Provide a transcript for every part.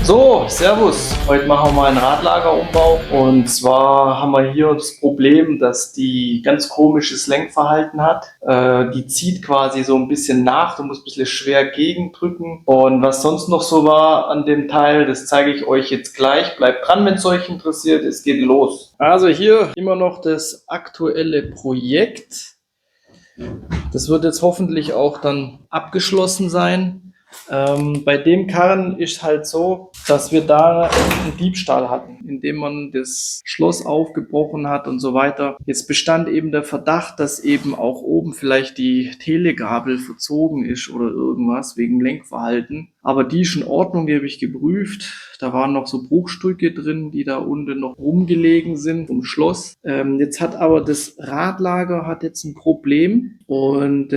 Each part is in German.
So, Servus. Heute machen wir mal einen Radlagerumbau. Und zwar haben wir hier das Problem, dass die ganz komisches Lenkverhalten hat. Die zieht quasi so ein bisschen nach. Du musst ein bisschen schwer gegendrücken. Und was sonst noch so war an dem Teil, das zeige ich euch jetzt gleich. Bleibt dran, wenn es euch interessiert. Es geht los. Also hier immer noch das aktuelle Projekt. Das wird jetzt hoffentlich auch dann abgeschlossen sein. Bei dem Karren ist halt so, dass wir da einen Diebstahl hatten, indem man das Schloss aufgebrochen hat und so weiter. Jetzt bestand eben der Verdacht, dass eben auch oben vielleicht die Telegabel verzogen ist oder irgendwas wegen Lenkverhalten. Aber die ist in Ordnung, die habe ich geprüft. Da waren noch so Bruchstücke drin, die da unten noch rumgelegen sind vom Schloss. Jetzt hat aber das Radlager hat jetzt ein Problem und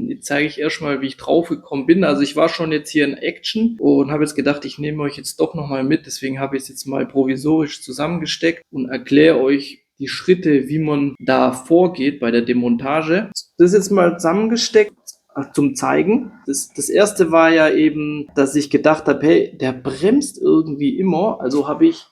jetzt zeige ich erstmal, wie ich drauf gekommen bin. Also ich war schon jetzt hier in Action und habe jetzt gedacht, ich nehme euch jetzt doch nochmal mit. Deswegen habe ich es jetzt mal provisorisch zusammengesteckt und erkläre euch die Schritte, wie man da vorgeht bei der Demontage. Das ist jetzt mal zusammengesteckt zum Zeigen. Das erste war ja eben, dass ich gedacht habe, hey, der bremst irgendwie immer. Also habe ich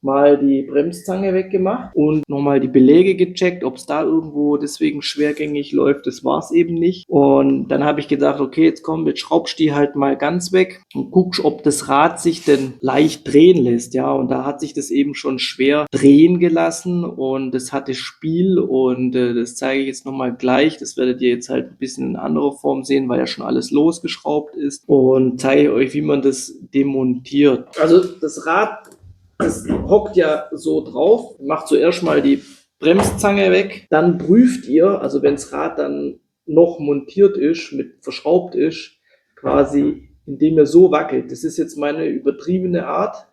mal die Bremszange weggemacht und nochmal die Beläge gecheckt, ob es da irgendwo deswegen schwergängig läuft. Das war es eben nicht. Und dann habe ich gedacht, okay, jetzt schraubst du die halt mal ganz weg und guckst, ob das Rad sich denn leicht drehen lässt. Ja, und da hat sich das eben schon schwer drehen gelassen und das hatte Spiel und das zeige ich jetzt nochmal gleich. Das werdet ihr jetzt halt ein bisschen in anderer Form sehen, weil ja schon alles losgeschraubt ist und zeige euch, wie man das demontiert. Also das Rad, das hockt ja so drauf, macht zuerst mal die Bremszange weg, dann prüft ihr, also wenn das Rad dann noch montiert ist, mit verschraubt ist, quasi, indem ihr so wackelt. Das ist jetzt meine übertriebene Art.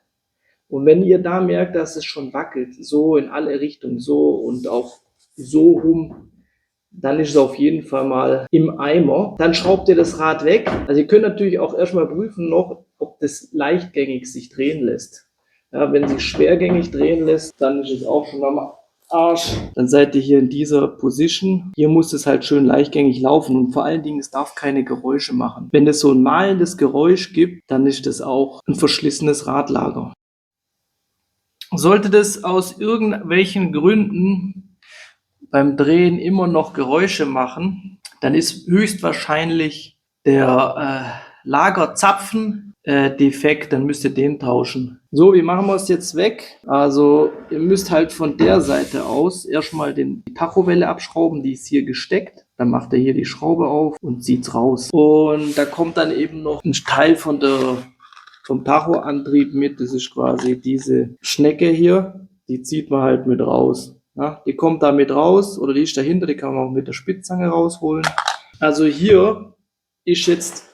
Und wenn ihr da merkt, dass es schon wackelt, so in alle Richtungen, so und auch so rum, dann ist es auf jeden Fall mal im Eimer. Dann schraubt ihr das Rad weg. Also ihr könnt natürlich auch erstmal prüfen noch, ob das leichtgängig sich drehen lässt. Ja, wenn sich schwergängig drehen lässt, dann ist es auch schon am Arsch. Dann seid ihr hier in dieser Position. Hier muss es halt schön leichtgängig laufen und vor allen Dingen, es darf keine Geräusche machen. Wenn es so ein malendes Geräusch gibt, dann ist das auch ein verschlissenes Radlager. Sollte das aus irgendwelchen Gründen beim Drehen immer noch Geräusche machen, dann ist höchstwahrscheinlich der Lagerzapfen defekt, dann müsst ihr den tauschen. So, wie machen wir es jetzt weg? Also ihr müsst halt von der Seite aus erstmal die Tachowelle abschrauben, die ist hier gesteckt. Dann macht ihr hier die Schraube auf und zieht's raus. Und da kommt dann eben noch ein Teil vom Tachoantrieb mit. Das ist quasi diese Schnecke hier. Die zieht man halt mit raus. Ja, die kommt da mit raus oder die ist dahinter, die kann man auch mit der Spitzange rausholen. Also hier ist jetzt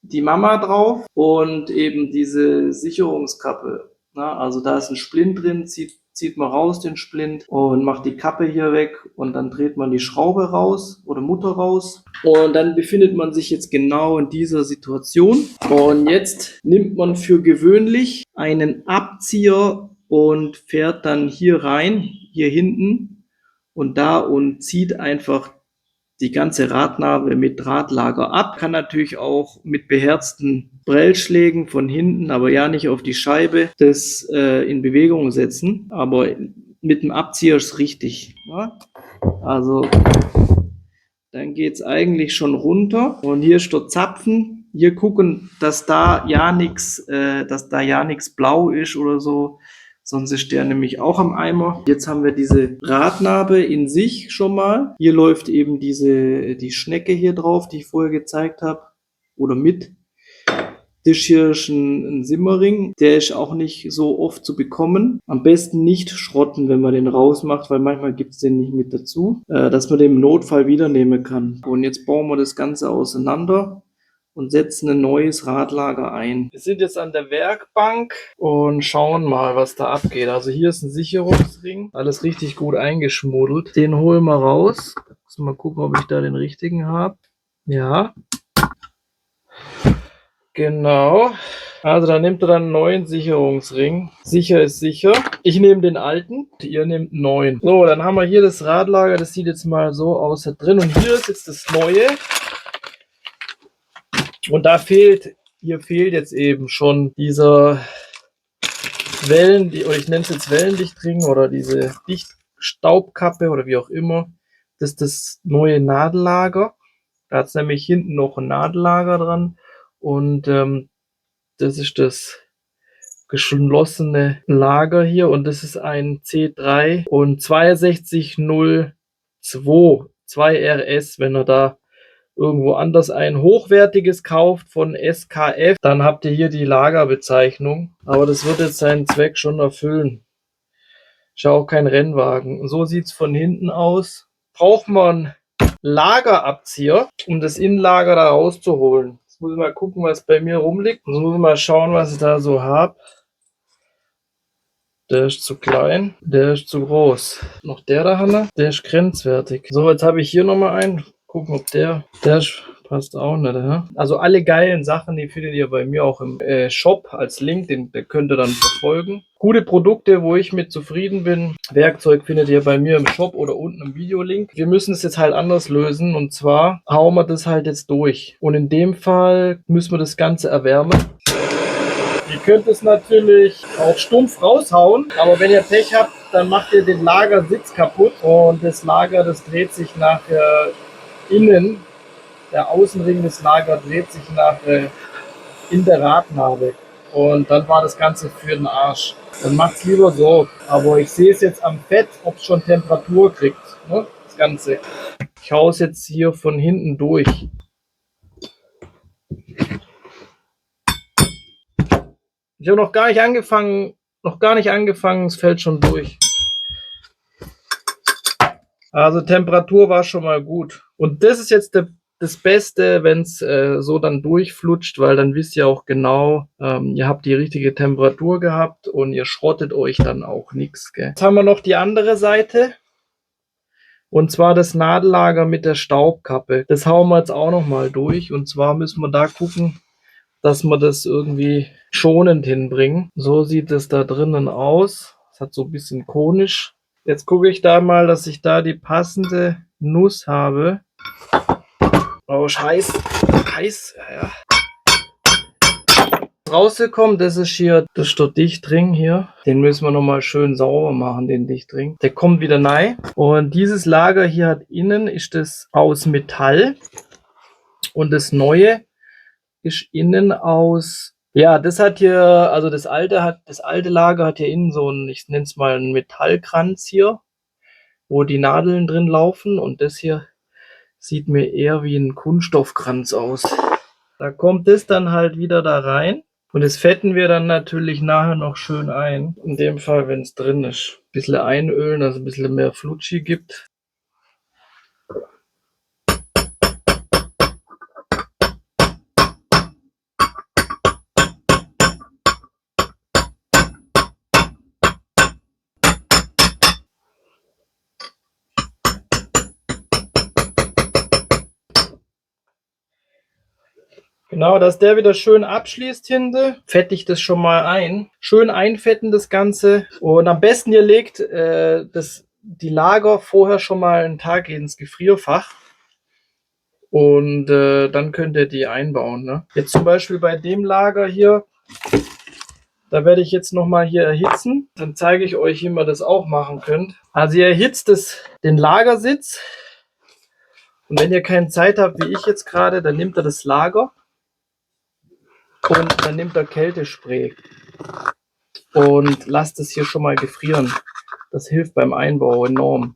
die Mama drauf und eben diese Sicherungskappe. Na, also da ist ein Splint drin, zieht man raus den Splint und macht die Kappe hier weg und dann dreht man die Schraube raus oder Mutter raus und dann befindet man sich jetzt genau in dieser Situation und jetzt nimmt man für gewöhnlich einen Abzieher und fährt dann hier rein, hier hinten und da und zieht einfach die ganze Radnabe mit Radlager ab. Kann natürlich auch mit beherzten Prellschlägen von hinten, aber ja nicht auf die Scheibe, das in Bewegung setzen. Aber mit dem Abzieher ist es richtig. Ja? Also dann geht es eigentlich schon runter. Und hier ist der Zapfen. Hier gucken, dass da ja nichts blau ist oder so. Sonst ist der nämlich auch am Eimer. Jetzt haben wir diese Radnabe in sich schon mal. Hier läuft eben die Schnecke hier drauf, die ich vorher gezeigt habe. Oder mit. Das hier ist ein Simmering. Der ist auch nicht so oft zu bekommen. Am besten nicht schrotten, wenn man den rausmacht, weil manchmal gibt es den nicht mit dazu. Dass man den im Notfall wieder nehmen kann. Und jetzt bauen wir das Ganze auseinander und setzen ein neues Radlager ein. Wir sind jetzt an der Werkbank und schauen mal, was da abgeht. Also hier ist ein Sicherungsring, alles richtig gut eingeschmuddelt. Den holen wir raus. Muss mal gucken, ob ich da den richtigen habe. Ja. Genau. Also da nehmt ihr dann einen neuen Sicherungsring. Sicher ist sicher. Ich nehme den alten, ihr nehmt einen neuen. So, dann haben wir hier das Radlager. Das sieht jetzt mal so aus da drin. Und hier ist jetzt das neue. Und hier fehlt jetzt eben schon dieser Wellen, oder ich nenne es jetzt Wellendichtring oder diese Dichtstaubkappe oder wie auch immer. Das ist das neue Nadellager. Da hat es nämlich hinten noch ein Nadellager dran. Und das ist das geschlossene Lager hier. Und das ist ein C3 und 6202 2RS. Wenn ihr da irgendwo anders ein hochwertiges kauft von SKF, dann habt ihr hier die Lagerbezeichnung. Aber das wird jetzt seinen Zweck schon erfüllen. Ist ja auch kein Rennwagen. Und so sieht es von hinten aus. Braucht man Lagerabzieher, um das Innenlager da rauszuholen. Jetzt muss ich mal gucken, was bei mir rumliegt. Jetzt muss ich mal schauen, was ich da so habe. Der ist zu klein, der ist zu groß. Noch der da, Hanna, der ist grenzwertig. So, jetzt habe ich hier nochmal einen. Gucken, ob der ist, passt auch nicht. Ja? Also alle geilen Sachen, die findet ihr bei mir auch im Shop als Link, den könnt ihr dann verfolgen. Gute Produkte, wo ich mit zufrieden bin. Werkzeug findet ihr bei mir im Shop oder unten im Videolink. Wir müssen es jetzt halt anders lösen und zwar hauen wir das halt jetzt durch. Und in dem Fall müssen wir das Ganze erwärmen. Ihr könnt es natürlich auch stumpf raushauen, aber wenn ihr Pech habt, dann macht ihr den Lagersitz kaputt und das Lager, das dreht sich nach innen, der Außenring des Lagers dreht sich nach in der Radnabe und dann war das Ganze für den Arsch. Dann macht es lieber so, aber ich sehe es jetzt am Fett, ob es schon Temperatur kriegt, ne? Das Ganze. Ich hau es jetzt hier von hinten durch. Ich habe noch gar nicht angefangen, es fällt schon durch. Also Temperatur war schon mal gut. Und das ist jetzt das Beste, wenn es so dann durchflutscht, weil dann wisst ihr auch genau, ihr habt die richtige Temperatur gehabt und ihr schrottet euch dann auch nichts. Jetzt haben wir noch die andere Seite. Und zwar das Nadellager mit der Staubkappe. Das hauen wir jetzt auch noch mal durch. Und zwar müssen wir da gucken, dass wir das irgendwie schonend hinbringen. So sieht es da drinnen aus. Es hat so ein bisschen konisch. Jetzt gucke ich da mal, dass ich da die passende Nuss habe. Oh, heiß, ja. Rausgekommen, das ist hier, das ist der Dichtring hier. Den müssen wir nochmal schön sauber machen, den Dichtring. Der kommt wieder rein. Und dieses Lager hier hat innen, ist das aus Metall. Und das neue ist innen aus, ja, das hat hier, also das alte Lager hat hier innen so ein, ich nenne es mal einen Metallkranz hier, wo die Nadeln drin laufen und das hier sieht mir eher wie ein Kunststoffkranz aus. Da kommt das dann halt wieder da rein und das fetten wir dann natürlich nachher noch schön ein. In dem Fall, wenn es drin ist. Ein bisschen einölen, dass es ein bisschen mehr Flutschi gibt. Genau, dass der wieder schön abschließt hinten, fette ich das schon mal ein. Schön einfetten das Ganze. Und am besten ihr legt die Lager vorher schon mal einen Tag ins Gefrierfach. Und dann könnt ihr die einbauen. Ne? Jetzt zum Beispiel bei dem Lager hier, da werde ich jetzt nochmal hier erhitzen. Dann zeige ich euch, wie man das auch machen könnt. Also ihr erhitzt den Lagersitz. Und wenn ihr keine Zeit habt, wie ich jetzt gerade, dann nehmt ihr das Lager. Und dann nimmt er Kältespray und lasst es hier schon mal gefrieren. Das hilft beim Einbau enorm.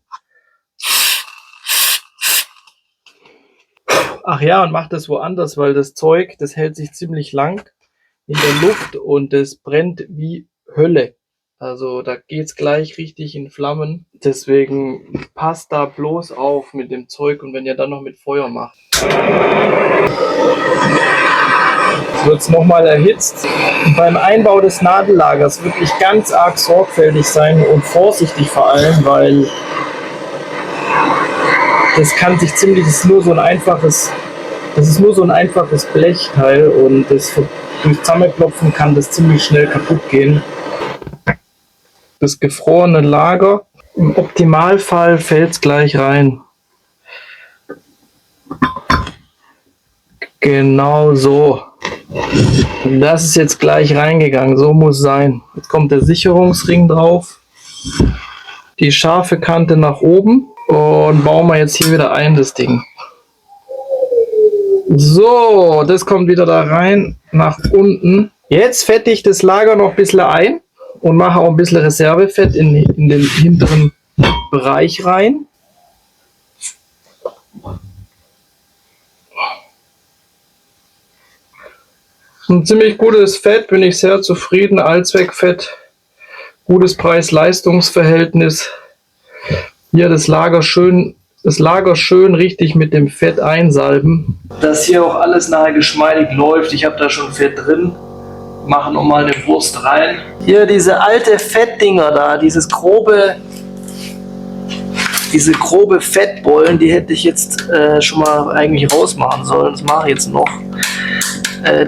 Ach ja, und macht das woanders, weil das Zeug, das hält sich ziemlich lang in der Luft und es brennt wie Hölle. Also da geht es gleich richtig in Flammen. Deswegen passt da bloß auf mit dem Zeug und wenn ihr dann noch mit Feuer macht. Jetzt wird es nochmal erhitzt. Und beim Einbau des Nadellagers wirklich ganz arg sorgfältig sein und vorsichtig vor allem, weil das kann sich ziemlich, das ist nur so ein einfaches Blechteil und das durch Zusammenklopfen kann das ziemlich schnell kaputt gehen. Das gefrorene Lager, im Optimalfall fällt es gleich rein. Genau so. Das ist jetzt gleich reingegangen, so muss sein. Jetzt kommt der Sicherungsring drauf. Die scharfe Kante nach oben. Und bauen wir jetzt hier wieder ein, das Ding. So, das kommt wieder da rein, nach unten. Jetzt fette ich das Lager noch ein bisschen ein und mache auch ein bisschen Reservefett in den hinteren Bereich rein. Ein ziemlich gutes Fett, bin ich sehr zufrieden. Allzweckfett, gutes Preis-Leistungs-Verhältnis. Hier das Lager schön richtig mit dem Fett einsalben. Dass hier auch alles nachher geschmeidig läuft. Ich habe da schon Fett drin. Machen nochmal eine Wurst rein. Hier diese alte Fettdinger da, diese grobe Fettbollen, die hätte ich jetzt schon mal eigentlich rausmachen sollen. Das mache ich jetzt noch.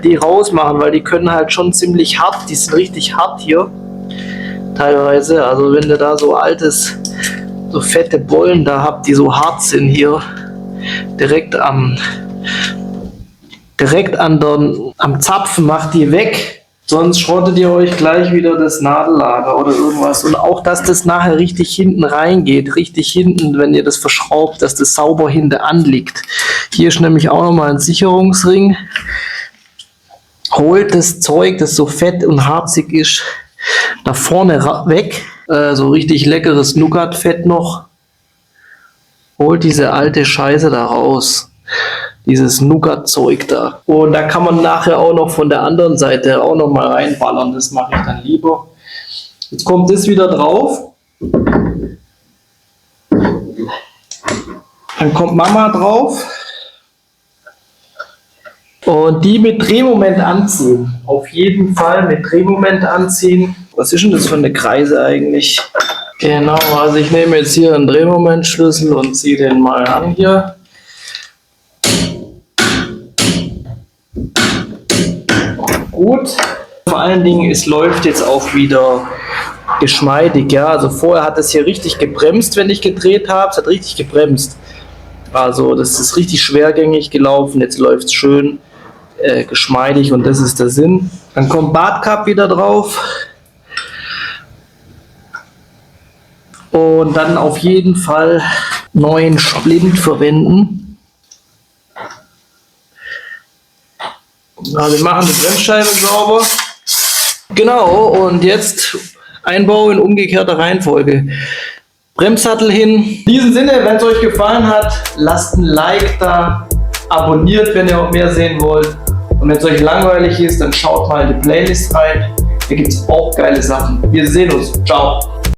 Die rausmachen, weil die können halt schon ziemlich hart, die sind richtig hart hier. Teilweise, also wenn du da so fette Bollen da habt, die so hart sind hier, direkt am Zapfen, macht die weg, sonst schrottet ihr euch gleich wieder das Nadellager oder irgendwas. Und auch, dass das nachher richtig hinten reingeht, richtig hinten, wenn ihr das verschraubt, dass das sauber hinten anliegt. Hier ist nämlich auch nochmal ein Sicherungsring. Holt das Zeug, das so fett und harzig ist, da vorne weg. So richtig leckeres Nougat-Fett noch. Holt diese alte Scheiße da raus. Dieses Nougat-Zeug da. Und da kann man nachher auch noch von der anderen Seite auch noch mal reinballern. Das mache ich dann lieber. Jetzt kommt das wieder drauf. Dann kommt Mama drauf. Und die mit Drehmoment anziehen. Auf jeden Fall mit Drehmoment anziehen. Was ist denn das für eine Kreise eigentlich? Genau, also ich nehme jetzt hier einen Drehmomentschlüssel und ziehe den mal an hier. Gut. Vor allen Dingen, es läuft jetzt auch wieder geschmeidig. Ja? Also vorher hat es hier richtig gebremst, wenn ich gedreht habe. Es hat richtig gebremst. Also das ist richtig schwergängig gelaufen. Jetzt läuft es schön geschmeidig und das ist der Sinn. Dann kommt Bartcup wieder drauf. Und dann auf jeden Fall neuen Splint verwenden. Also wir machen die Bremsscheibe sauber. Genau, und jetzt Einbau in umgekehrter Reihenfolge. Bremssattel hin. In diesem Sinne, wenn es euch gefallen hat, lasst ein Like da, abonniert, wenn ihr auch mehr sehen wollt. Und wenn es euch langweilig ist, dann schaut mal in die Playlist rein. Da gibt es auch geile Sachen. Wir sehen uns. Ciao.